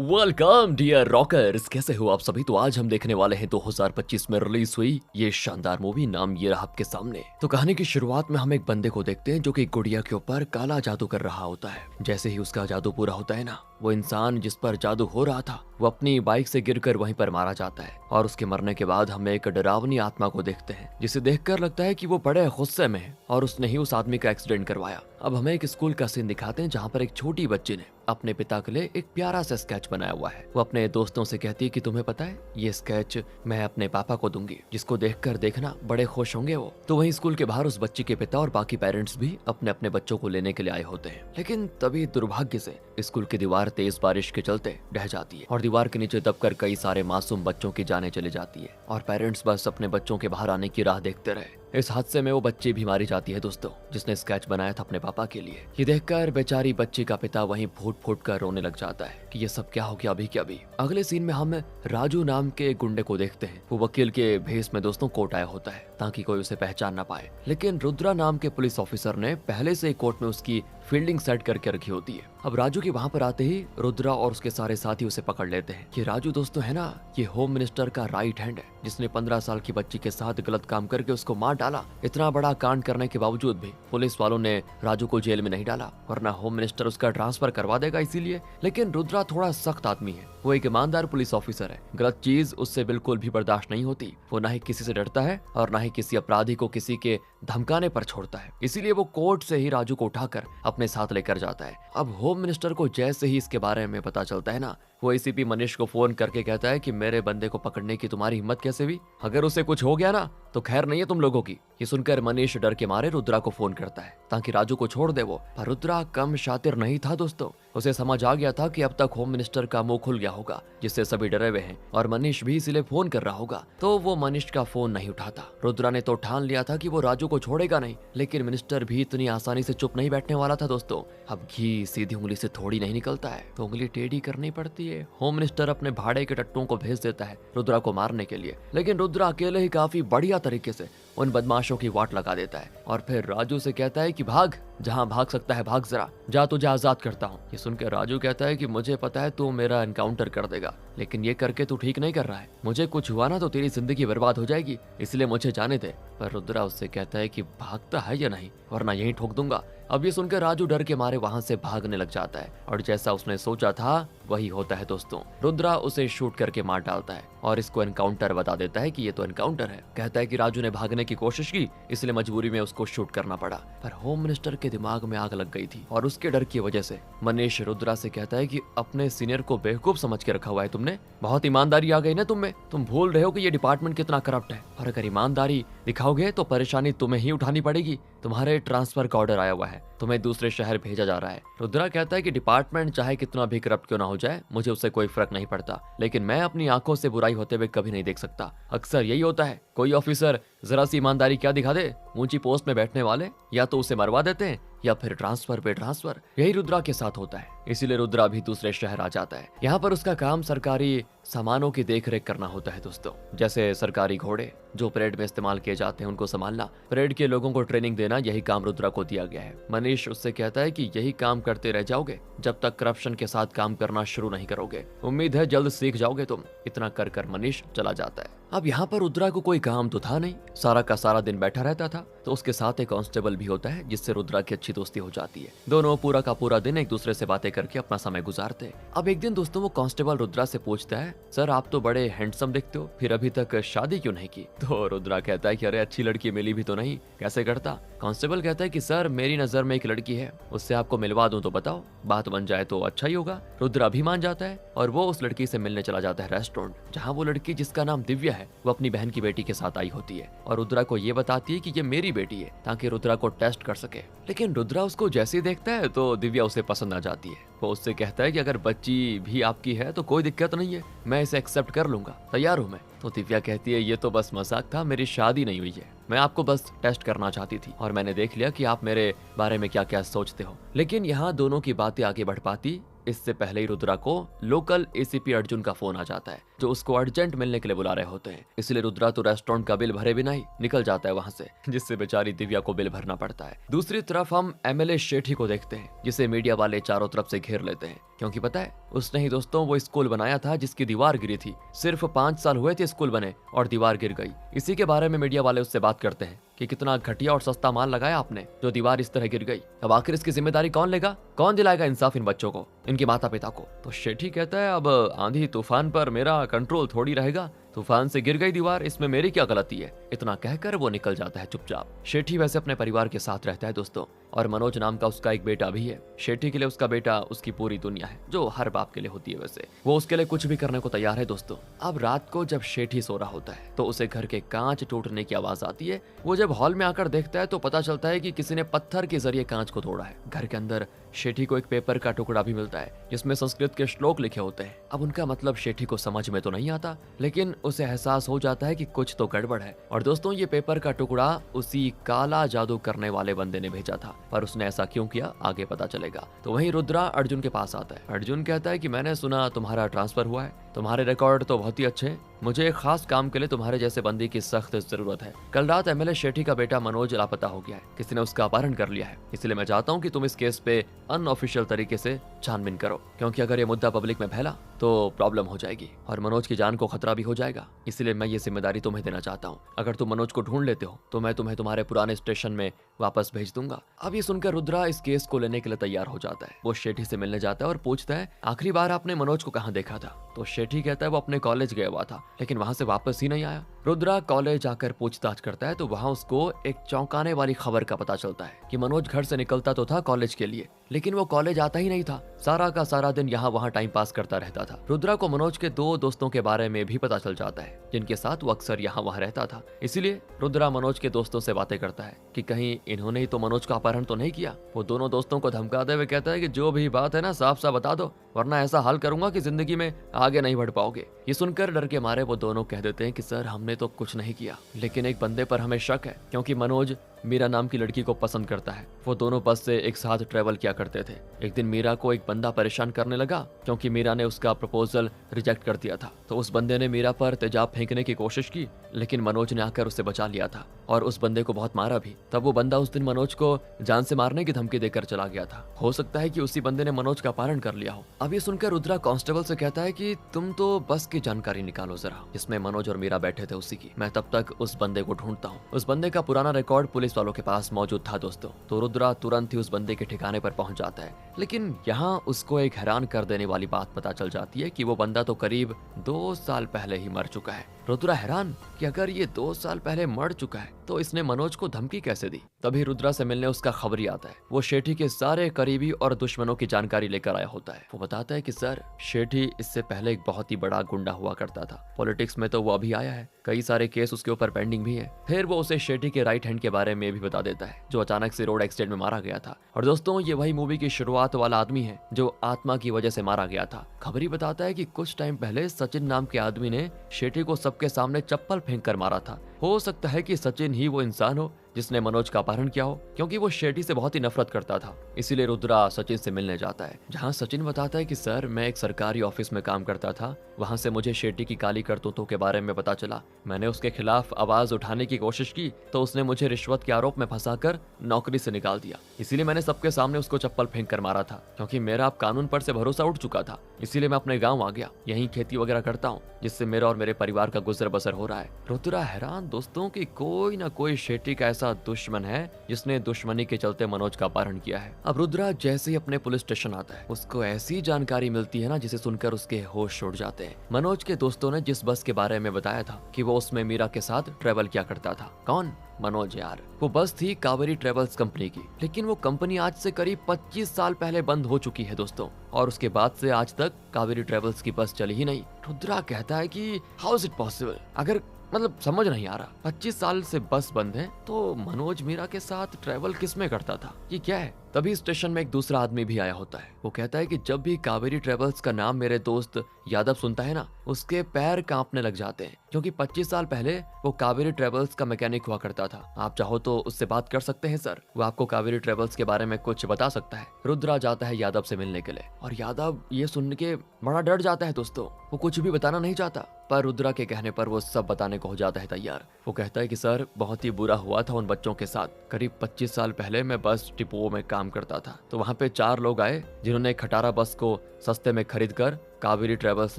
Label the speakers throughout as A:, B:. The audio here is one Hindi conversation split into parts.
A: वेलकम डियर रॉकर्स, कैसे हो आप सभी। तो आज हम देखने वाले हैं 2025 में रिलीज हुई ये शानदार मूवी, नाम ये रहा आपके सामने। तो कहानी की शुरुआत में हम एक बंदे को देखते हैं जो कि गुड़िया के ऊपर काला जादू कर रहा होता है। जैसे ही उसका जादू पूरा होता है ना, वो इंसान जिस पर जादू हो रहा था वो अपनी बाइक से गिरकर वहीं पर मारा जाता है। और उसके मरने के बाद हम एक डरावनी आत्मा को देखते हैं जिसे देखकर लगता है कि वो बड़े गुस्से में है और उसने ही उस आदमी का एक्सीडेंट करवाया। अब हमें एक स्कूल का सीन दिखाते हैं जहाँ पर एक छोटी बच्ची ने अपने पिता के लिए एक प्यारा सा स्केच बनाया हुआ है। वो अपने दोस्तों से कहती है कि तुम्हें पता है ये स्केच मैं अपने पापा को दूंगी, जिसको देखकर देखना बड़े खुश होंगे वो। तो वहीं स्कूल के बाहर उस बच्ची के पिता और बाकी पेरेंट्स भी अपने अपने बच्चों को लेने के लिए आए होते हैं। लेकिन तभी दुर्भाग्य से स्कूल की दीवार तेज बारिश के चलते ढह जाती है और दीवार के नीचे दबकर कई सारे मासूम बच्चों की जानें चली जाती है और पेरेंट्स बस अपने बच्चों के बाहर आने की राह देखते रहे। इस हादसे में वो बच्ची भी मारी जाती है दोस्तों, जिसने स्केच बनाया था अपने पापा के लिए। ये देखकर बेचारी बच्ची का पिता वहीं फूट फूट कर रोने लग जाता है कि ये सब क्या हो गया अभी क्या अभी। अगले सीन में हम राजू नाम के गुंडे को देखते हैं। वो वकील के भेस में दोस्तों कोर्ट आया होता है ताकि कोई उसे पहचान ना पाए। लेकिन रुद्रा नाम के पुलिस ऑफिसर ने पहले से कोर्ट में उसकी फील्डिंग सेट करके रखी होती है। अब राजू के वहां पर आते ही रुद्रा और उसके सारे साथी उसे पकड़ लेते हैं। ये राजू दोस्तों है ना, ये होम मिनिस्टर का राइट हैंड है, जिसने 15 साल की बच्ची के साथ गलत काम करके उसको मार डाला। इतना बड़ा कांड करने के बावजूद भी पुलिस वालों ने राजू को जेल में नहीं डाला, वरना होम मिनिस्टर उसका ट्रांसफर करवा देगा इसीलिए। लेकिन रुद्रा थोड़ा सख्त आदमी है, वो एक ईमानदार पुलिस ऑफिसर है। गलत चीज उससे बिल्कुल भी बर्दाश्त नहीं होती। वो ना ही किसी से डरता है और ना ही किसी अपराधी को किसी के धमकाने पर छोड़ता है। इसीलिए वो कोर्ट से ही राजू को उठाकर अपने साथ लेकर जाता है। अब होम मिनिस्टर को जैसे ही इसके बारे में पता चलता है ना, वो एसीपी मनीष को फोन करके कहता है कि मेरे बंदे को पकड़ने की तुम्हारी हिम्मत कैसे हुई, अगर उसे कुछ हो गया ना तो खैर नहीं है तुम लोगों की। ये सुनकर मनीष डर के मारे रुद्रा को फोन करता है ताकि राजू को छोड़ दे वो। पर रुद्रा कम शातिर नहीं था दोस्तों, उसे समझ आ गया था कि अब तक होम मिनिस्टर का मुंह खुल गया होगा, जिससे सभी डरे हुए हैं और मनीष भी इसीलिए फोन कर रहा होगा। तो वो मनीष का फोन नहीं उठाता। रुद्रा ने तो ठान लिया था कि वो राजू को छोड़ेगा नहीं, लेकिन मिनिस्टर भी इतनी आसानी से चुप नहीं बैठने वाला था दोस्तों। अब घी सीधी उंगली से थोड़ी नहीं निकलता है तो उंगली टेढ़ी करनी पड़ती है। होम मिनिस्टर अपने भाड़े के टट्टों को भेज देता है रुद्रा को मारने के लिए, लेकिन रुद्रा अकेले ही काफी बढ़िया तरीके से उन बदमाशों की वाट लगा देता है और फिर राजू से कहता है कि भाग, जहां भाग सकता है भाग, जरा जा, तुझे आजाद करता हूँ। ये सुनकर राजू कहता है कि मुझे पता है तू मेरा एनकाउंटर कर देगा, लेकिन ये करके तू ठीक नहीं कर रहा है। मुझे कुछ हुआ ना तो तेरी जिंदगी बर्बाद हो जाएगी, इसलिए मुझे जाने दे। पर रुद्रा उससे कहता है कि भागता है या नहीं, वरना यहीं ठोक दूंगा। अब ये सुनकर राजू डर के मारे वहां से भागने लग जाता है और जैसा उसने सोचा था वही होता है दोस्तों। रुद्रा उसे शूट करके मार डालता है और इसको एनकाउंटर बता देता है कि ये तो एनकाउंटर है। कहता है कि राजू ने भागने की कोशिश की, इसलिए मजबूरी में उसको शूट करना पड़ा। पर होम मिनिस्टर के दिमाग में आग लग गई थी और उसके डर की वजह से मनीष रुद्रा से कहता है कि अपने सीनियर को बेवकूफ समझ के रखा हुआ है तुमने, बहुत ईमानदारी आ गई ना तुम में, तुम भूल रहे हो कि ये डिपार्टमेंट कितना करप्ट है और अगर ईमानदारी दिखाओगे तो परेशानी तुम्हें ही उठानी पड़ेगी। तुम्हारे ट्रांसफर का ऑर्डर आया हुआ है, तुम्हें दूसरे शहर भेजा जा रहा है। रुद्रा कहता है कि डिपार्टमेंट चाहे कितना भी करप्ट क्यों ना हो जाए, मुझे उससे कोई फर्क नहीं पड़ता, लेकिन मैं अपनी आंखों से बुराई होते हुए कभी नहीं देख सकता। अक्सर यही होता है, कोई ऑफिसर जरा सी ईमानदारी क्या दिखा दे, ऊंची पोस्ट में बैठने वाले या तो उसे मरवा देते हैं या फिर ट्रांसफर पे ट्रांसफर। यही रुद्रा के साथ होता है, इसीलिए रुद्रा भी दूसरे शहर आ जाता है। यहाँ पर उसका काम सरकारी सामानों की देखरेख करना होता है दोस्तों, जैसे सरकारी घोड़े जो परेड में इस्तेमाल किए जाते हैं उनको संभालना, परेड के लोगों को ट्रेनिंग देना, यही काम रुद्रा को दिया गया है। मनीष उससे कहता है कि यही काम करते रह जाओगे जब तक करप्शन के साथ काम करना शुरू नहीं करोगे, उम्मीद है जल्द सीख जाओगे तुम। इतना कर कर मनीष चला जाता है। अब यहाँ पर रुद्रा को कोई काम तो था नहीं, सारा का सारा दिन बैठा रहता था। तो उसके साथ एक कांस्टेबल भी होता है जिससे रुद्रा की अच्छी दोस्ती हो जाती है। दोनों पूरा का पूरा दिन एक दूसरे से बातें करके अपना समय गुजारते। अब एक दिन दोस्तों वो कांस्टेबल रुद्रा से पूछता है, सर आप तो बड़े हैंडसम दिखते हो, फिर अभी तक शादी क्यों नहीं की? तो रुद्रा कहता है कि अरे अच्छी लड़की मिली भी तो नहीं, कैसे करता? कांस्टेबल कहता है कि सर मेरी नजर में एक लड़की है, उससे आपको मिलवा दूं तो बताओ, बात बन जाए तो अच्छा ही होगा। रुद्रा भी मान जाता है और वो उस लड़की से मिलने चला जाता है रेस्टोरेंट, जहाँ वो लड़की जिसका नाम दिव्या है वो अपनी बहन की बेटी के साथ आई होती है और रुद्रा को ये बताती है कि ये मेरी बेटी है ताकि रुद्रा को टेस्ट कर सके। लेकिन रुद्रा उसको जैसे ही देखता है तो दिव्या उसे पसंद आ जाती है। वो उससे कहता है कि अगर बच्ची भी आपकी है तो कोई दिक्कत नहीं है, मैं इसे एक्सेप्ट कर लूंगा, तैयार हूँ मैं। तो दिव्या कहती है ये तो बस मजाक था, मेरी शादी नहीं हुई है, मैं आपको बस टेस्ट करना चाहती थी और मैंने देख लिया कि आप मेरे बारे में क्या क्या सोचते हो। लेकिन यहाँ दोनों की बातें आगे बढ़ पाती इससे पहले ही रुद्रा को लोकल एसीपी अर्जुन का फोन आ जाता है, जो उसको अर्जेंट मिलने के लिए बुला रहे होते हैं। इसलिए रुद्रा तो रेस्टोरेंट का बिल भरे बिना ही निकल जाता है वहां से, जिससे बेचारी दिव्या को बिल भरना पड़ता है। दूसरी तरफ हम एमएलए शेठी को देखते हैं, जिसे मीडिया वाले चारों तरफ से घेर लेते हैं, क्योंकि पता है उसने ही दोस्तों वो स्कूल बनाया था जिसकी दीवार गिरी थी। सिर्फ 5 साल हुए थे स्कूल बने और दीवार गिर गई। इसी के बारे में मीडिया वाले उससे बात करते हैं कि कितना घटिया और सस्ता माल लगाया आपने, जो दीवार इस तरह गिर गई। अब आखिर इसकी जिम्मेदारी कौन लेगा? कौन दिलाएगा इंसाफ इन बच्चों को, इनके माता पिता को? तो शेठी कहता है अब आंधी तूफान पर मेरा कंट्रोल थोड़ी रहेगा, तूफान से गिर गई दीवार, इसमें मेरी क्या गलती है? इतना कहकर वो निकल जाता है चुपचाप। शेठी वैसे अपने परिवार के साथ रहता है दोस्तों, और मनोज नाम का उसका एक बेटा भी है। शेठी के लिए उसका बेटा उसकी पूरी दुनिया है, जो हर बाप के लिए होती है। वैसे वो उसके लिए कुछ भी करने को तैयार है दोस्तों। अब रात को जब शेठी सो रहा होता है तो उसे घर के कांच टूटने की आवाज आती है। वो जब हॉल में आकर देखता है तो पता चलता है कि किसी ने पत्थर के जरिए कांच को तोड़ा है। घर के अंदर शेठी को एक पेपर का टुकड़ा भी मिलता है, जिसमें संस्कृत के श्लोक लिखे होते हैं। अब उनका मतलब शेठी को समझ में तो नहीं आता, लेकिन उसे एहसास हो जाता है कि कुछ तो गड़बड़ है। और दोस्तों ये पेपर का टुकड़ा उसी काला जादू करने वाले बंदे ने भेजा था, पर उसने ऐसा क्यों किया आगे पता चलेगा। तो वहीं रुद्रा अर्जुन के पास आता है। अर्जुन कहता है कि मैंने सुना तुम्हारा ट्रांसफर हुआ है, तुम्हारे रिकॉर्ड तो बहुत ही अच्छे हैं, मुझे एक खास काम के लिए तुम्हारे जैसे बंदे की सख्त जरूरत है। कल रात एमएलए शेठी का बेटा मनोज लापता हो गया है, किसी ने उसका अपहरण कर लिया है। इसलिए मैं चाहता हूँ कि तुम इस केस पे अनऑफिशियल तरीके से छानबीन करो, क्योंकि अगर ये मुद्दा पब्लिक में फैला तो प्रॉब्लम हो जाएगी और मनोज की जान को खतरा भी हो जाएगा। इसलिए मैं ये जिम्मेदारी तुम्हें देना चाहता हूँ। अगर तुम मनोज को ढूंढ लेते हो तो मैं तुम्हें तुम्हारे पुराने स्टेशन में वापस भेज दूंगा। अब ये सुनकर रुद्रा इस केस को लेने के लिए तैयार हो जाता है। वो शेठी से मिलने जाता है और पूछता है आखिरी बार आपने मनोज को कहाँ देखा था? तो शेठी कहता है वो अपने कॉलेज गया हुआ था, लेकिन वहां से वापस ही नहीं आया। रुद्रा कॉलेज आकर पूछताछ करता है तो वहां उसको एक चौंकाने वाली खबर का पता चलता है कि मनोज घर से निकलता तो था कॉलेज के लिए, लेकिन वो कॉलेज आता ही नहीं था। सारा का सारा दिन यहाँ वहाँ टाइम पास करता रहता था। रुद्रा को मनोज के 2 दोस्तों के बारे में भी पता चल जाता है, जिनके साथ वो अक्सर यहाँ वहाँ रहता था। इसीलिए रुद्रा मनोज के दोस्तों से बातें करता है कि कहीं इन्होंने ही तो मनोज का अपहरण तो नहीं किया। वो दोनों दोस्तों को धमकाते हुए कहता है कि जो भी बात है ना साफ साफ बता दो, वरना ऐसा हाल करूंगा कि जिंदगी में आगे नहीं बढ़ पाओगे। ये सुनकर डर के मारे वो दोनों कह देते हैं कि सर हमने तो कुछ नहीं किया, लेकिन एक बंदे पर हमें शक है, क्योंकि मनोज मीरा नाम की लड़की को पसंद करता है। वो दोनों बस से एक साथ ट्रेवल किया करते थे। एक दिन मीरा को एक बंदा परेशान करने लगा, क्योंकि मीरा ने उसका प्रपोजल रिजेक्ट कर दिया था। तो उस बंदे ने मीरा पर तेजाब फेंकने की कोशिश की, लेकिन मनोज ने आकर उसे बचा लिया था और उस बंदे को बहुत मारा भी। तब वो बंदा उस दिन मनोज को जान से मारने की धमकी देकर चला गया था। हो सकता है कि उसी बंदे ने मनोज का अपहरण कर लिया हो। अब ये सुनकर रुद्रा कांस्टेबल से कहता है कि तुम तो बस की जानकारी निकालो जरा, जिसमें मनोज और मीरा बैठे थे उसी की। मैं तब तक उस बंदे को ढूंढता हूँ। उस बंदे का पुराना रिकॉर्ड पुलिस वालों के पास मौजूद था दोस्तों। तो रुद्रा तुरंत ही उस बंदे के ठिकाने पर पहुंच जाता है, लेकिन यहाँ उसको एक हैरान कर देने वाली बात पता चल जाती है कि वो बंदा तो करीब 2 साल पहले ही मर चुका है। रुद्रा हैरान कि अगर ये 2 साल पहले मर चुका है तो इसने मनोज को धमकी कैसे दी। तभी रुद्रा से मिलने उसका खबरी आता है। वो शेठी के सारे करीबी और दुश्मनों की जानकारी लेकर आया होता है। वो बताता है कि सर शेठी इससे पहले एक बहुत ही बड़ा गुंडा हुआ करता था। पॉलिटिक्स में तो वो अभी आया है, कई सारे केस उसके ऊपर पेंडिंग भी है। फिर वो उसे शेठी के राइट हैंड के बारे में भी बता देता है, जो अचानक से रोड एक्सीडेंट में मारा गया था। और दोस्तों ये वही मूवी की शुरुआत वाला आदमी है जो आत्मा की वजह से मारा गया था। खबरी बताता है कि कुछ टाइम पहले सचिन नाम के आदमी ने शेठी को सबके सामने चप्पल फेंक कर मारा था। हो सकता है कि सचिन ही वो इंसान हो जिसने मनोज का अपहरण किया हो, क्योंकि वो शेठी से बहुत ही नफरत करता था। इसीलिए रुद्रा सचिन से मिलने जाता है, जहां सचिन बताता है कि सर मैं एक सरकारी ऑफिस में काम करता था, वहां से मुझे शेठी की काली करतूतों के बारे में पता चला। मैंने उसके खिलाफ आवाज उठाने की कोशिश की तो उसने मुझे रिश्वत के आरोप में फंसाकर नौकरी से निकाल दिया। इसीलिए मैंने सबके सामने उसको चप्पल फेंक कर मारा था, क्योंकि मेरा अब कानून पर से भरोसा उठ चुका था। इसीलिए मैं अपने गाँव आ गया, यहीं खेती वगैरह करता हूँ, जिससे मेरा और मेरे परिवार का गुजर बसर हो रहा है। रुद्रा हैरान दोस्तों कि कोई ना कोई शेठी का ऐसा दुश्मन है जिसने दुश्मनी के चलते मनोज का अपहरण किया है। अब रुद्रा जैसे ही अपने पुलिस स्टेशन आता है, उसको ऐसी जानकारी मिलती है ना जिसे सुनकर उसके होश उड़ जाते हैं। मनोज के दोस्तों ने जिस बस के बारे में बताया था कि वो उसमें मीरा के साथ ट्रेवल किया करता था। कौन? मनोज यार। वो बस थी कावेरी ट्रेवल्स कंपनी की, लेकिन वो कंपनी आज से करीब 25 साल पहले बंद हो चुकी है दोस्तों, और उसके बाद से आज तक कावेरी ट्रेवल्स की बस चली ही नहीं। रुद्रा कहता है कि हाउ इज इट पॉसिबल, अगर मतलब समझ नहीं आ रहा, 25 साल से बस बंद है तो मनोज मीरा के साथ ट्रैवल किस में करता था, ये क्या है? तभी स्टेशन में एक दूसरा आदमी भी आया होता है। वो कहता है कि जब भी कावेरी ट्रेवल्स का नाम मेरे दोस्त यादव सुनता है ना, उसके पैर कांपने लग जाते हैं, क्योंकि 25 साल पहले वो कावेरी ट्रेवल्स का मैकेनिक हुआ करता था। आप चाहो तो उससे बात कर सकते हैं सर, वो आपको कावेरी ट्रेवल्स के बारे में कुछ बता सकता है। रुद्रा जाता है यादव से मिलने के लिए, और यादव ये सुन के बड़ा डर जाता है दोस्तों। वो कुछ भी बताना नहीं चाहता, पर रुद्रा के कहने पर वो सब बताने को हो जाता है तैयार। वो कहता है कि सर, बहुत ही बुरा हुआ था उन बच्चों के साथ। करीब 25 साल पहले मैं बस डिपो में काम करता था, तो वहाँ पे 4 लोग आए जिन्होंने खटारा बस को सस्ते में खरीद कर कावेरी ट्रेवल्स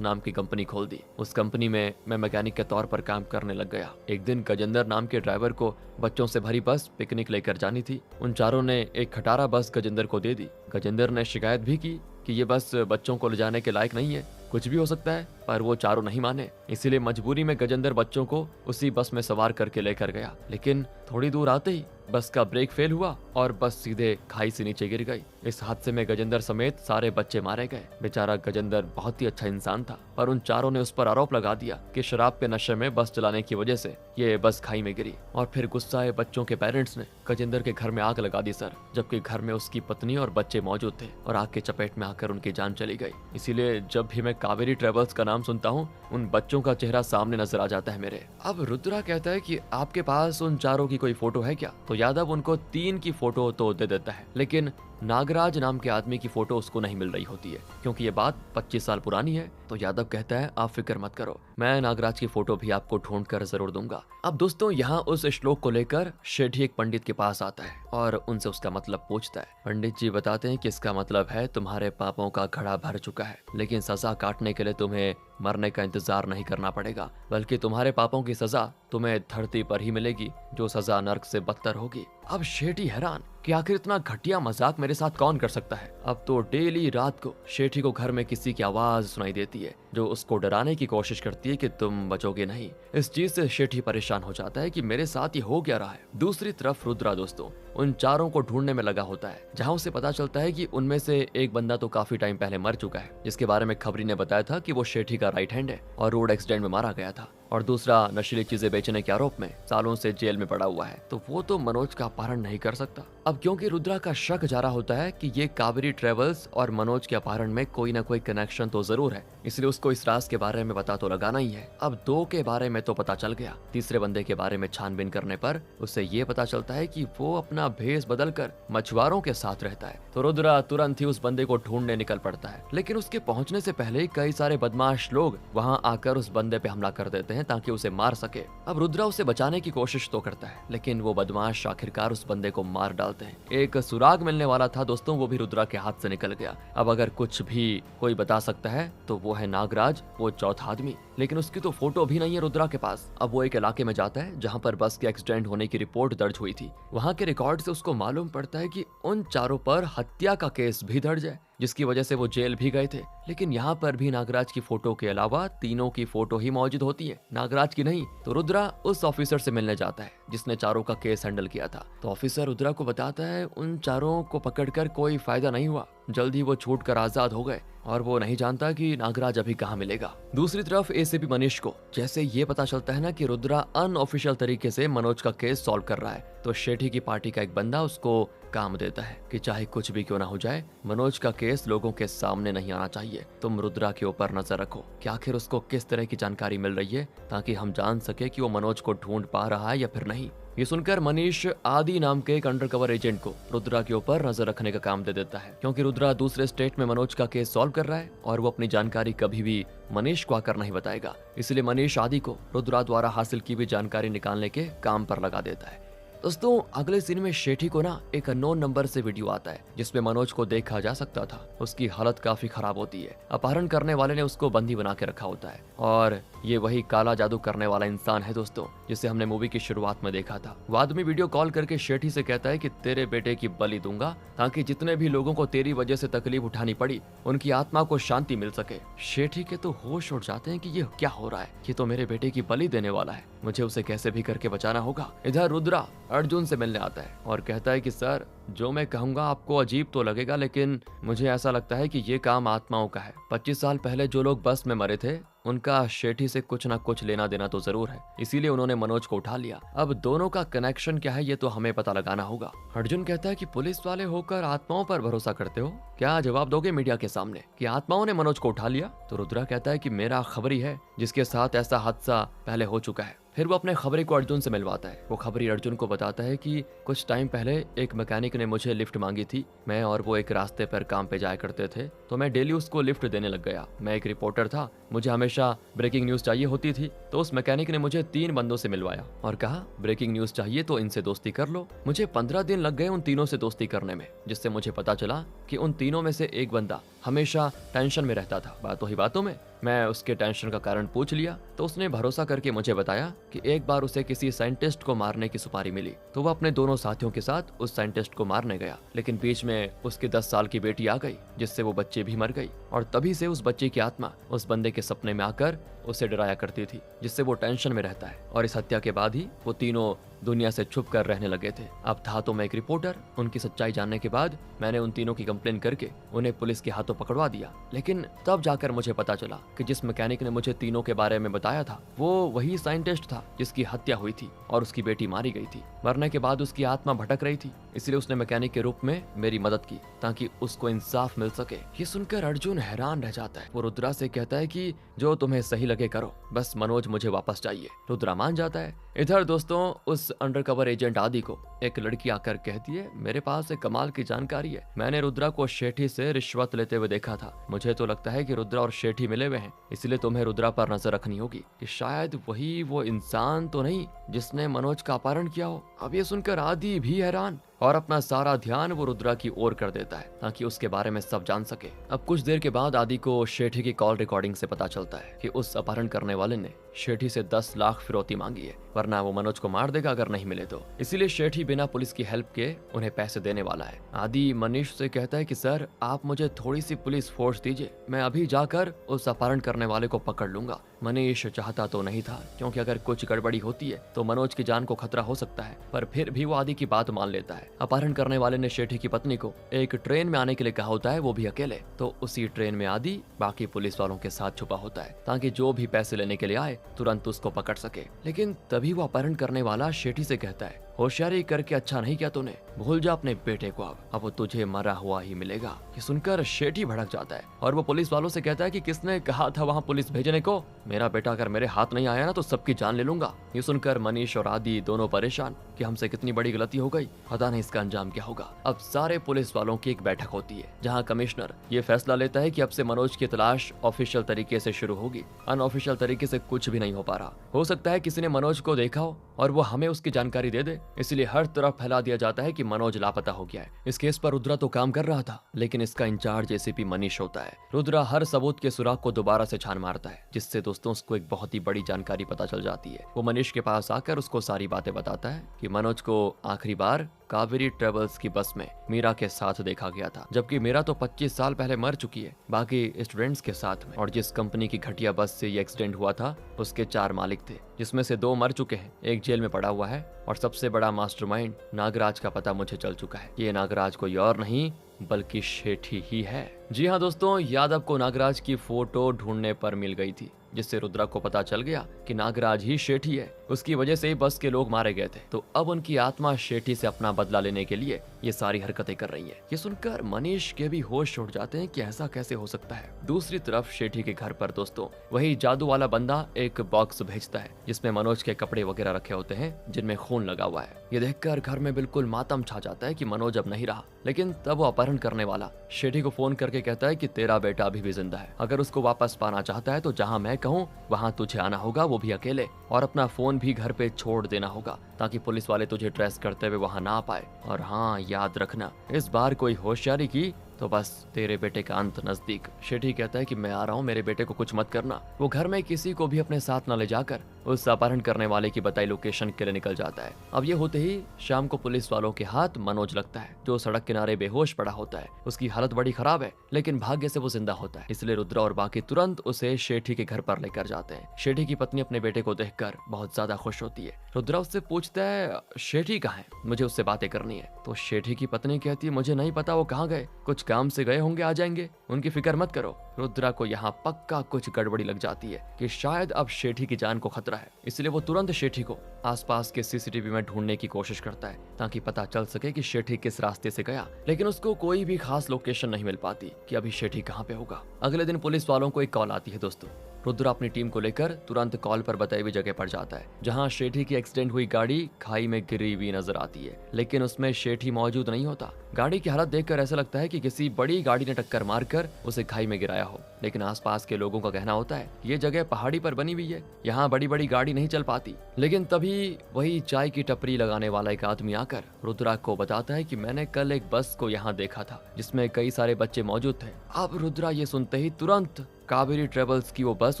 A: नाम की कंपनी खोल दी। उस कंपनी में मैं मैकेनिक के तौर पर काम करने लग गया। एक दिन गजेंद्र नाम के ड्राइवर को बच्चों से भरी बस पिकनिक लेकर जानी थी। उन चारों ने एक खटारा बस गजेंद्र को दे दी। गजेंद्र ने शिकायत भी की कि ये बस बच्चों को ले जाने के लायक नहीं है, कुछ भी हो सकता है, पर वो चारों नहीं माने। इसीलिए मजबूरी में गजेंद्र बच्चों को उसी बस में सवार करके लेकर गया। लेकिन थोड़ी दूर आते ही बस का ब्रेक फेल हुआ और बस सीधे खाई से नीचे गिर गई। इस हादसे में गजेंद्र समेत सारे बच्चे मारे गए। बेचारा गजेंद्र बहुत ही अच्छा इंसान था, पर उन चारों ने उस पर आरोप लगा दिया कि शराब के नशे में बस चलाने की वजह से ये बस खाई में गिरी। और फिर गुस्साए बच्चों के पेरेंट्स ने गजेंद्र के घर में आग लगा दी सर, जबकि घर में उसकी पत्नी और बच्चे मौजूद थे, और आग के चपेट में आकर उनकी जान चली गई। इसीलिए जब भी मैं कावेरी ट्रेवल्स का नाम सुनता हूँ, उन बच्चों का चेहरा सामने नजर आ जाता है मेरे। अब रुद्रा कहता है कि आपके पास उन चारों की कोई फोटो है क्या? तो यादव उनको 3 की फोटो तो दे देता है, लेकिन नागराज नाम के आदमी की फोटो उसको नहीं मिल रही होती है, क्योंकि ये बात 25 साल पुरानी है। तो यादव कहता है आप फिक्र मत करो, मैं नागराज की फोटो भी आपको ढूंढ कर जरूर दूंगा। अब दोस्तों, यहाँ उस श्लोक को लेकर शेठी एक पंडित के पास आता है और उनसे उसका मतलब पूछता है। पंडित जी बताते हैं कि इसका मतलब है तुम्हारे पापों का घड़ा भर चुका है, लेकिन सजा काटने के लिए तुम्हें मरने का इंतजार नहीं करना पड़ेगा, बल्कि तुम्हारे पापों की सजा तुम्हें धरती पर ही मिलेगी, जो सजा नर्क से बदतर होगी। अब शेठी हैरान कि आखिर इतना घटिया मजाक मेरे साथ कौन कर सकता है। अब तो डेली रात को शेठी को घर में किसी की आवाज सुनाई देती है, जो उसको डराने की कोशिश करती है कि तुम बचोगे नहीं। इस चीज से शेठी परेशान हो जाता है कि मेरे साथ ये हो क्या रहा है। दूसरी तरफ रुद्रा दोस्तों उन चारों को ढूंढने में लगा होता है, जहां उसे पता चलता है कि उनमें से एक बंदा तो काफी टाइम पहले मर चुका है, जिसके बारे में खबरी ने बताया था कि वो शेठी का राइट हैंड है और रोड एक्सीडेंट में मारा गया था, और दूसरा नशीली चीजें बेचने के आरोप में सालों से जेल में पड़ा हुआ है। तो वो तो मनोज का अपहरण नहीं कर सकता। अब क्योंकि रुद्रा का शक जा रहा होता है कि ये कावेरी ट्रेवल्स और मनोज के अपहरण में कोई ना कोई कनेक्शन तो जरूर है, इसलिए उसको इस राज के बारे में पता तो लगाना ही है। अब 2 के बारे में तो पता चल गया, तीसरे बंदे के बारे में छानबीन करने पर उसे ये पता चलता है कि वो अपना भेष बदलकर मछुआरों के साथ रहता है। तो रुद्रा तुरंत ही उस बंदे को ढूंढने निकल पड़ता है, लेकिन उसके पहुंचने से पहले कई सारे बदमाश लोग वहां आकर उस बंदे पे हमला कर देते हैं ताकि उसे मार सके। अब रुद्रा उसे बचाने की कोशिश तो करता है, लेकिन वो बदमाश आखिरकार उस बंदे को मार डालते हैं। एक सुराग मिलने वाला था दोस्तों, वो भी रुद्रा के हाथ से निकल गया। अब अगर कुछ भी कोई बता सकता है तो वो है नागराज, वो चौथा आदमी, लेकिन उसकी तो फोटो भी नहीं है रुद्रा के पास। अब वो एक इलाके में जाता है जहां पर बस के एक्सीडेंट होने की रिपोर्ट दर्ज हुई थी। वहां के रिकॉर्ड से उसको मालूम पड़ता है कि उन चारों पर हत्या का केस भी दर्ज है, जिसकी वजह से वो जेल भी गए थे। लेकिन यहाँ पर भी नागराज की फोटो के अलावा तीनों की फोटो ही मौजूद होती है, नागराज की नहीं। तो रुद्रा उस ऑफिसर से मिलने जाता है जिसने चारों का केस हैंडल किया था। तो ऑफिसर रुद्रा को बताता है उन चारों को पकड़कर कोई फायदा नहीं हुआ, जल्द ही वो छूट कर आजाद हो गए, और वो नहीं जानता कि नागराज अभी कहाँ मिलेगा। दूसरी तरफ एसीपी मनीष को जैसे ये पता चलता है ना कि रुद्रा अनऑफिशियल तरीके से मनोज का केस सॉल्व कर रहा है, तो शेठी की पार्टी का एक बंदा उसको काम देता है कि चाहे कुछ भी क्यों ना हो जाए, मनोज का केस लोगों के सामने नहीं आना चाहिए। तुम रुद्रा के ऊपर नजर रखो कि आखिर उसको किस तरह की जानकारी मिल रही है, ताकि हम जान सके कि वो मनोज को ढूंढ पा रहा है या फिर नहीं। ये सुनकर मनीष आदि नाम के एक अंडरकवर एजेंट को रुद्रा के ऊपर नजर रखने का काम दे देता है, क्योंकि रुद्रा दूसरे स्टेट में मनोज का केस सॉल्व कर रहा है और वो अपनी जानकारी कभी भी मनीष को आकर नहीं बताएगा। इसलिए मनीष आदि को रुद्रा द्वारा हासिल की हुई जानकारी निकालने के काम पर लगा देता है। दोस्तों अगले सीन में शेठी को ना एक अननोन नंबर से वीडियो आता है जिसमें मनोज को देखा जा सकता था। उसकी हालत काफी खराब होती है। अपहरण करने वाले ने उसको बंदी बना के रखा होता है, और ये वही काला जादू करने वाला इंसान है दोस्तों, जिसे हमने मूवी की शुरुआत में देखा था। वो आदमी वीडियो कॉल करके शेठी से कहता है कि तेरे बेटे की बलि दूंगा ताकि जितने भी लोगों को तेरी वजह से तकलीफ उठानी पड़ी उनकी आत्मा को शांति मिल सके। शेठी के तो होश उड़ जाते हैं कि ये क्या हो रहा है, ये तो मेरे बेटे की बलि देने वाला है, मुझे उसे कैसे भी करके बचाना होगा। इधर रुद्रा अर्जुन से मिलने आता है और कहता है कि सर जो मैं कहूँगा आपको अजीब तो लगेगा, लेकिन मुझे ऐसा लगता है कि ये काम आत्माओं का है। 25 साल पहले जो लोग बस में मरे थे, उनका शेठी से कुछ ना कुछ लेना देना तो जरूर है, इसीलिए उन्होंने मनोज को उठा लिया। अब दोनों का कनेक्शन क्या है ये तो हमें पता लगाना होगा। अर्जुन कहता है कि पुलिस वाले होकर आत्माओं पर भरोसा करते हो, क्या जवाब दोगे मीडिया के सामने कि आत्माओं ने मनोज को उठा लिया? तो रुद्रा कहता है कि मेरा खबरी है जिसके साथ ऐसा हादसा पहले हो चुका है। फिर वो अपने खबरी को अर्जुन से मिलवाता है। वो खबरी अर्जुन को बताता है कि कुछ टाइम पहले एक मैकेनिक ने मुझे लिफ्ट मांगी थी। मैं और वो एक रास्ते पर काम पे जाया करते थे, तो मैं डेली उसको लिफ्ट देने लग गया। मैं एक रिपोर्टर था, मुझे हमेशा ब्रेकिंग न्यूज चाहिए होती थी, तो उस मैकेनिक ने मुझे 3 बंदों से मिलवाया और कहा ब्रेकिंग न्यूज चाहिए तो इनसे दोस्ती कर लो। मुझे 15 दिन लग गए उन तीनों से दोस्ती करने में, जिससे मुझे पता चला कि उन तीनों में से एक बंदा हमेशा टेंशन में रहता था। बातों ही बातों में मैं उसके टेंशन का कारण पूछ लिया, तो उसने भरोसा करके मुझे बताया कि एक बार उसे किसी साइंटिस्ट को मारने की सुपारी मिली, तो वो अपने दोनों साथियों के साथ उस साइंटिस्ट को मारने गया। लेकिन बीच में उसकी 10 साल की बेटी आ गई, जिससे वो बच्चे भी मर गई, और तभी से उस बच्चे की आत्मा उस बंदे के सपने में आकर उसे डराया करती थी, जिससे वो टेंशन में रहता है। और इस हत्या के बाद ही वो तीनों दुनिया से छुप कर रहने लगे थे। अब था तो मैं एक रिपोर्टर। उनकी सच्चाई जानने के बाद मैंने उन तीनों की कंप्लेन करके उन्हें पुलिस के हाथों पकड़वा दिया। लेकिन तब जाकर मुझे पता चला कि जिस मैकेनिक ने मुझे तीनों के बारे में बताया था, वो वही साइंटिस्ट था जिसकी हत्या हुई थी और उसकी बेटी मारी गई थी। मरने के बाद उसकी आत्मा भटक रही थी, इसलिए उसने मैकेनिक के रूप में मेरी मदद की ताकि उसको इंसाफ मिल सके। ये सुनकर अर्जुन हैरान रह जाता है। वो रुद्रा से कहता है कि जो तुम्हें सही लगे करो, बस मनोज मुझे वापस चाहिए। रुद्रा मान जाता है। इधर दोस्तों उस अंडरकवर एजेंट आदि को एक लड़की आकर कहती है, मेरे पास एक कमाल की जानकारी है। मैंने रुद्रा को शेठी से रिश्वत लेते हुए देखा था। मुझे तो लगता है कि रुद्रा और शेठी मिले हुए हैं, इसलिए तुम्हें रुद्रा पर नजर रखनी होगी कि शायद वही वो इंसान तो नहीं जिसने मनोज का अपहरण किया हो। अब ये सुनकर आदि भी हैरान और अपना सारा ध्यान वो रुद्रा की ओर कर देता है ताकि उसके बारे में सब जान सके। अब कुछ देर के बाद आदि को शेठी की कॉल रिकॉर्डिंग से पता चलता है कि उस अपहरण करने वाले ने शेठी से 10 लाख फिरौती मांगी है, वरना वो मनोज को मार देगा अगर नहीं मिले तो। इसीलिए शेठी बिना पुलिस की हेल्प के उन्हें पैसे देने वाला है। आदि मनीष से कहता है कि सर आप मुझे थोड़ी सी पुलिस फोर्स दीजिए, मैं अभी जाकर उस अपहरण करने वाले को पकड़ लूंगा। मनीष चाहता तो नहीं था, क्योंकि अगर कुछ गड़बड़ी होती है तो मनोज की जान को खतरा हो सकता है, पर फिर भी वो आदि की बात मान लेता है। अपहरण करने वाले ने शेठी की पत्नी को एक ट्रेन में आने के लिए कहा होता है, वो भी अकेले। तो उसी ट्रेन में आदि बाकी पुलिस वालों के साथ छुपा होता है ताकि जो भी पैसे लेने के लिए आए तुरंत उसको पकड़ सके। लेकिन तभी वो अपहरण करने वाला शेठी से कहता है, होशियारी करके अच्छा नहीं किया तूने, भूल जा अपने बेटे को, अब वो तुझे मरा हुआ ही मिलेगा। ये सुनकर शेठी भड़क जाता है और वो पुलिस वालों से कहता है कि किसने कहा था वहाँ पुलिस भेजने को? मेरा बेटा अगर मेरे हाथ नहीं आया ना तो सबकी जान ले लूंगा। ये सुनकर मनीष और आदि दोनों परेशान कि हमसे कितनी बड़ी गलती हो गई, पता नहीं इसका अंजाम क्या होगा। अब सारे पुलिस वालों की एक बैठक होती है जहाँ कमिश्नर ये फैसला लेता है कि अब से मनोज की तलाश ऑफिशियल तरीके से शुरू होगी। अनऑफिशियल तरीके से कुछ भी नहीं हो पा रहा। हो सकता है किसी ने मनोज को देखा हो और वो हमें उसकी जानकारी दे दे, इसलिए हर तरफ फैला दिया जाता है कि मनोज लापता हो गया है। इस केस पर रुद्रा तो काम कर रहा था, लेकिन इसका इंचार्ज एसीपी मनीष होता है। रुद्रा हर सबूत के सुराग को दोबारा से छान मारता है, जिससे दोस्तों उसको एक बहुत ही बड़ी जानकारी पता चल जाती है। वो मनीष के पास आकर उसको सारी बातें बताता है कि मनोज को आखिरी बार कावेरी ट्रेवल्स की बस में मीरा के साथ देखा गया था, जबकि मीरा तो 25 साल पहले मर चुकी है, बाकी स्टूडेंट्स के साथ में। और जिस कंपनी की घटिया बस से ये एक्सीडेंट हुआ था उसके 4 मालिक थे, जिसमें से 2 मर चुके हैं, एक जेल में पड़ा हुआ है, और सबसे बड़ा मास्टरमाइंड नागराज का पता मुझे चल चुका है। ये नागराज कोई और नहीं बल्कि शेठी ही है। जी हाँ दोस्तों, यादव को नागराज की फोटो ढूंढने पर मिल गई थी, जिससे रुद्रा को पता चल गया कि नागराज ही शेठी है। उसकी वजह से ही बस के लोग मारे गए थे। तो अब उनकी आत्मा शेठी से अपना बदला लेने के लिए ये सारी हरकतें कर रही है। ये सुनकर मनीष के भी होश उड़ जाते हैं कि ऐसा कैसे हो सकता है। दूसरी तरफ शेठी के घर पर दोस्तों वही जादू वाला बंदा एक बॉक्स भेजता है जिसमें मनोज के कपड़े वगैरह रखे होते हैं, जिनमें खून लगा हुआ है। ये देखकर घर में बिल्कुल मातम छा जाता है कि मनोज अब नहीं रहा। लेकिन तब वो अपहरण करने वाला शेठी को फोन करके कहता है कि तेरा बेटा अभी भी जिंदा है, अगर उसको वापस पाना चाहता है तो जहाँ मैं कहूँ वहाँ तुझे आना होगा, वो भी अकेले, और अपना फोन भी घर पे छोड़ देना होगा ताकि पुलिस वाले तुझे ट्रेस करते हुए वहाँ ना आ पाए। और हाँ, याद रखना, इस बार कोई होशियारी की तो बस तेरे बेटे का अंत नजदीक। शेठी कहता है कि मैं आ रहा हूँ, मेरे बेटे को कुछ मत करना। वो घर में किसी को भी अपने साथ न ले जाकर उस अपहरण करने वाले की बताई लोकेशन के लिए निकल जाता है। अब ये होते ही शाम को पुलिस वालों के हाथ मनोज लगता है, जो सड़क किनारे बेहोश पड़ा होता है। उसकी हालत बड़ी खराब है, लेकिन भाग्य से वो जिंदा होता है। इसलिए रुद्रा और बाकी तुरंत उसे शेठी के घर पर लेकर जाते हैं। शेठी की पत्नी अपने बेटे को देखकर बहुत ज्यादा खुश होती है। रुद्रा उससे पूछता है शेठी कहाँ है, मुझे उससे बातें करनी है। तो शेठी की पत्नी कहती है मुझे नहीं पता वो कहाँ गए, कुछ काम से गए होंगे, आ जाएंगे, उनकी फिक्र मत करो। रुद्रा को यहाँ पक्का कुछ गड़बड़ी लग जाती है कि शायद अब शेठी की जान को खतरा है। इसलिए वो तुरंत शेठी को आसपास के सीसीटीवी में ढूंढने की कोशिश करता है ताकि पता चल सके कि शेठी किस रास्ते से गया। लेकिन उसको कोई भी खास लोकेशन नहीं मिल पाती कि अभी शेठी कहाँ पे होगा। अगले दिन पुलिस वालों को एक कॉल आती है दोस्तों। रुद्रा अपनी टीम को लेकर तुरंत कॉल पर बताई हुई जगह पर जाता है, जहां शेठी की एक्सीडेंट हुई गाड़ी खाई में गिरी हुई नजर आती है, लेकिन उसमें शेठी मौजूद नहीं होता। गाड़ी की हालत देखकर ऐसा लगता है कि किसी बड़ी गाड़ी ने टक्कर मारकर उसे खाई में गिराया हो। लेकिन आसपास के लोगों का कहना होता है ये जगह पहाड़ी पर बनी हुई है, यहाँ बड़ी बड़ी गाड़ी नहीं चल पाती। लेकिन तभी वही चाय की टपरी लगाने वाला एक आदमी आकर रुद्रा को बताता है कि मैंने कल एक बस को यहाँ देखा था जिसमें कई सारे बच्चे मौजूद थे। अब रुद्रा ये सुनते ही तुरंत कावेरी ट्रेवल्स की वो बस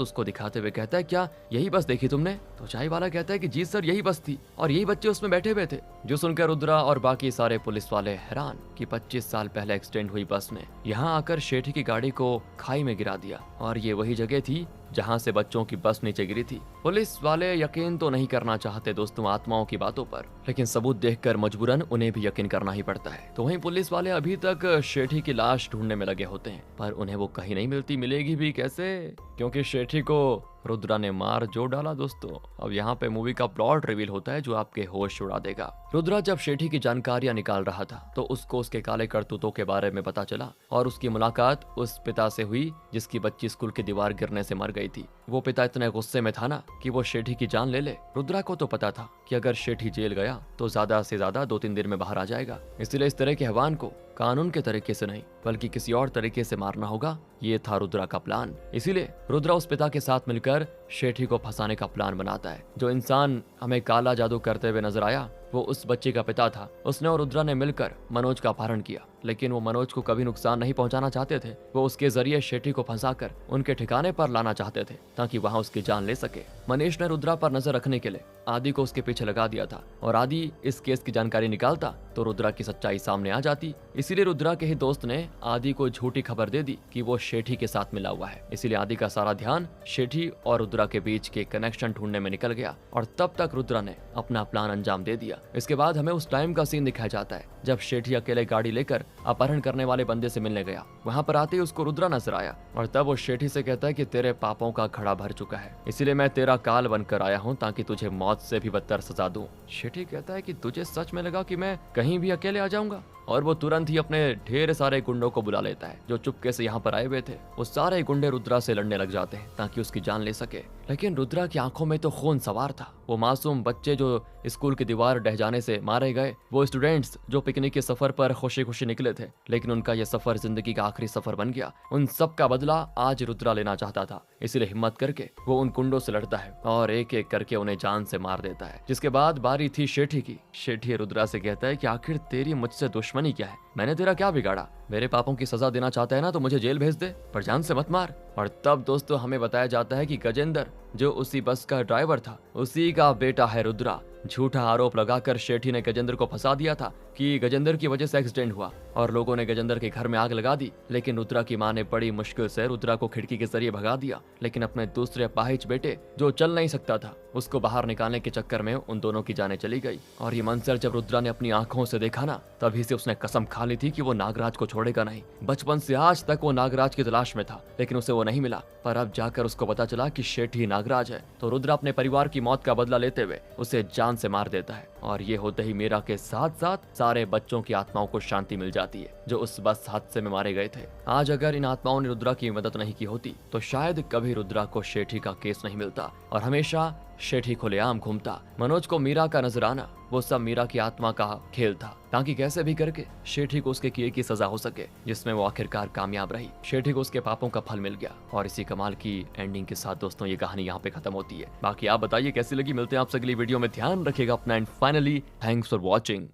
A: उसको दिखाते हुए कहता है क्या यही बस देखी तुमने? तो चाय वाला कहता है कि जी सर यही बस थी और यही बच्चे उसमें बैठे हुए थे। जो सुनकर रुद्रा और बाकी सारे पुलिस वाले हैरान कि 25 साल पहले एक्सीडेंट हुई बस ने यहाँ आकर शेठी की गाड़ी को खाई में गिरा दिया और ये वही जगह थी जहां से बच्चों की बस नीचे गिरी थी। पुलिस वाले यकीन तो नहीं करना चाहते दोस्तों आत्माओं की बातों पर, लेकिन सबूत देखकर मजबूरन उन्हें भी यकीन करना ही पड़ता है। तो वहीं पुलिस वाले अभी तक शेठी की लाश ढूंढने में लगे होते हैं, पर उन्हें वो कहीं नहीं मिलती। मिलेगी भी कैसे, क्योंकि शेठी को रुद्रा ने मार जो डाला दोस्तों। अब यहाँ पे मूवी का प्लॉट रिवील होता है जो आपके होश उड़ा देगा। रुद्रा जब शेठी की जानकारियां निकाल रहा था तो उसको उसके काले करतूतों के बारे में पता चला और उसकी मुलाकात उस पिता से हुई जिसकी बच्ची स्कूल की दीवार गिरने से मर गई थी। वो पिता इतने गुस्से में था ना कि वो शेठी की जान ले ले। रुद्रा को तो पता था कि अगर शेठी जेल गया तो ज्यादा से ज्यादा 2-3 दिन में बाहर आ जाएगा, इसलिए इस तरह के हैवान को कानून के तरीके से नहीं बल्कि किसी और तरीके से मारना होगा। ये था रुद्रा का प्लान। इसीलिए रुद्रा उस पिता के साथ मिलकर शेठी को फंसाने का प्लान बनाता है। जो इंसान हमें काला जादू करते हुए नजर आया वो उस बच्चे का पिता था। उसने और रुद्रा ने मिलकर मनोज का अपहरण किया, लेकिन वो मनोज को कभी नुकसान नहीं पहुंचाना चाहते थे। वो उसके जरिए शेठी को फंसाकर उनके ठिकाने पर लाना चाहते थे ताकि वहां उसकी जान ले सके। मनीष ने रुद्रा पर नजर रखने के लिए आदि को उसके पीछे लगा दिया था और आदि इस केस की जानकारी निकालता तो रुद्रा की सच्चाई सामने आ जाती। इसीलिए रुद्रा के ही दोस्त ने आदि को झूठी खबर दे दी कि वो शेठी के साथ मिला हुआ है। इसीलिए आदि का सारा ध्यान शेठी और रुद्रा के बीच के कनेक्शन ढूंढने में निकल गया और तब तक रुद्रा ने अपना प्लान अंजाम दे दिया। इसके बाद हमें उस टाइम का सीन दिखाया जाता है जब शेठी अकेले गाड़ी लेकर अपहरण करने वाले बंदे से मिलने गया। वहां पर आते ही उसको रुद्रा नजर आया और तब वो शेठी से कहता है कि तेरे पापों का घड़ा भर चुका है, इसीलिए मैं तेरा काल बनकर आया हूँ ताकि तुझे मौत से भी बदतर सजा दूं। शेठी कहता है कि तुझे सच में लगा कि मैं कहीं भी अकेले आ जाऊंगा? और वो तुरंत ही अपने ढेर सारे गुंडों को बुला लेता है जो चुपके से यहाँ पर आए हुए थे। वो सारे गुंडे रुद्रा से लड़ने लग जाते हैं ताकि उसकी जान ले सके, लेकिन रुद्रा की आंखों में तो खून सवार था। वो मासूम बच्चे जो स्कूल की दीवार ढह जाने से मारे गए, वो स्टूडेंट्स जो पिकनिक के सफर पर खुशी खुशी निकले थे लेकिन उनका यह सफर जिंदगी का आखिरी सफर बन गया, उन सब का बदला आज रुद्रा लेना चाहता था। इसलिए हिम्मत करके वो उन गुंडों से लड़ता है और एक एक करके उन्हें जान से मार देता है। जिसके बाद बारी थी शेठी की। शेठी रुद्रा से कहता है कि आखिर तेरी मुझसे दुश्मनी क्या है? मैंने तेरा क्या बिगाड़ा? मेरे पापों की सजा देना चाहता है ना तो मुझे जेल भेज दे, पर जान से मत मार। और तब दोस्तों हमें बताया जाता है कि गजेंद्र जो उसी बस का ड्राइवर था उसी का बेटा है रुद्रा। झूठा आरोप लगाकर शेठी ने गजेंद्र को फंसा दिया था कि गजेंद्र की वजह से एक्सीडेंट हुआ और लोगों ने गजेंद्र के घर में आग लगा दी। लेकिन रुद्रा की मां ने बड़ी मुश्किल से रुद्रा को खिड़की के जरिए भगा दिया, लेकिन अपने दूसरे अपाहिज बेटे जो चल नहीं सकता था उसको बाहर निकालने के चक्कर में उन दोनों की जानें चली गई। और ये मंजर जब रुद्रा ने अपनी आंखों से देखा ना तभी से उसने कसम खा ली थी कि वो नागराज को छोड़ेगा नहीं। बचपन से आज तक वो नागराज की तलाश में था लेकिन उसे वो नहीं मिला, पर अब जाकर उसको पता चला कि शेठी नागराज है। तो रुद्रा अपने परिवार की मौत का बदला लेते हुए उसे जान से मार देता है और ये होते ही मीरा के साथ साथ सारे बच्चों की आत्माओं को शांति मिल जाती है जो उस बस हादसे में मारे गए थे। आज अगर इन आत्माओं ने रुद्रा की मदद नहीं की होती तो शायद कभी रुद्रा को शेठी का केस नहीं मिलता और हमेशा शेठी खुलेआम घूमता। मनोज को मीरा का नजर आना वो सब मीरा की आत्मा का खेल था ताकि कैसे भी करके शेठी को उसके किए की सजा हो सके, जिसमें वो आखिरकार कामयाब रही। शेठी को उसके पापों का फल मिल गया और इसी कमाल की एंडिंग के साथ दोस्तों ये कहानी यहाँ पे खत्म होती है। बाकी आप बताइए कैसी लगी, मिलते हैं आपसे अगली वीडियो में। ध्यान रखिएगा अपना and finally thanks for watching.